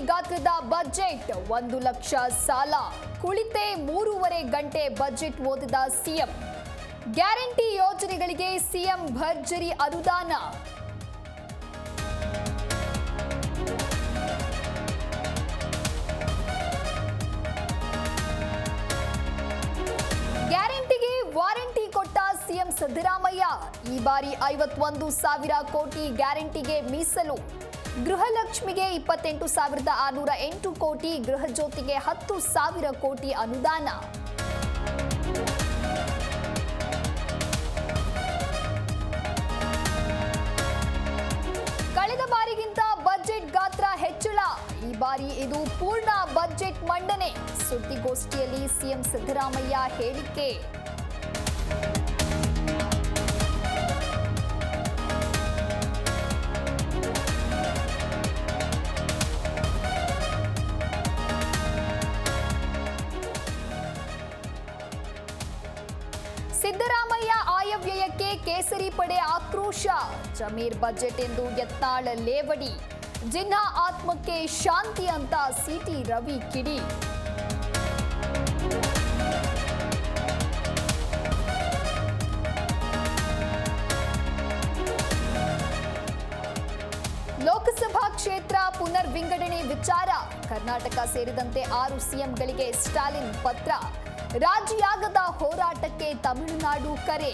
ಗಾತ್ರದ ಬಜೆಟ್, 1 ಲಕ್ಷ ಸಾಲ, ಕುಳಿತೆ 3.5 ಗಂಟೆ ಬಜೆಟ್ ಓದಿದ ಸಿಎಂ. ಗ್ಯಾರಂಟಿ ಯೋಜನೆಗಳಿಗೆ ಸಿಎಂ ಭರ್ಜರಿ ಅನುದಾನ. ಗ್ಯಾರಂಟಿಗೆ ವಾರಂಟಿ ಕೊಟ್ಟ ಸಿಎಂ ಸಿದ್ದರಾಮಯ್ಯ. ಈ ಬಾರಿ 51,000 ಕೋಟಿ ಗ್ಯಾರಂಟಿಗೆ ಮೀಸಲು. ಗೃಹಲಕ್ಷ್ಮಿಗೆ 28,608 ಕೋಟಿ, ಗೃಹಜ್ಯೋತಿಗೆ 10,000 ಕೋಟಿ ಅನುದಾನ. ಕಳೆದ ಬಾರಿಗಿಂತ ಬಜೆಟ್ ಗಾತ್ರ ಹೆಚ್ಚಳ. ಈ ಬಾರಿ ಇದು ಪೂರ್ಣ ಬಜೆಟ್ ಮಂಡನೆ. ಸುದ್ದಿಗೋಷ್ಠಿಯಲ್ಲಿ ಸಿಎಂ ಸಿದ್ದರಾಮಯ್ಯ ಹೇಳಿಕೆ. ಸಿದ್ದರಾಮಯ್ಯ ಆಯವ್ಯಯಕ್ಕೆ ಕೇಸರಿ ಪಡೆ ಆಕ್ರೋಶ. ಜಮೀರ್ ಬಜೆಟ್ ಎಂದು ಯತ್ನಾಳ್ ಲೇವಡಿ. ಜಿನ್ನಾ ಆತ್ಮಕ್ಕೆ ಶಾಂತಿ ಅಂತ ಸಿಟಿ ರವಿ ಕಿಡಿ. ಲೋಕಸಭಾ ಕ್ಷೇತ್ರ ಪುನರ್ ವಿಂಗಡಣೆ ವಿಚಾರ. ಕರ್ನಾಟಕ ಸೇರಿದಂತೆ 6 ಸಿಎಂಗಳಿಗೆ ಸ್ಟಾಲಿನ್ ಪತ್ರ. ರಾಜಿಯಾಗದ ಹೋರಾಟಕ್ಕೆ ತಮಿಳುನಾಡು ಕರೆ.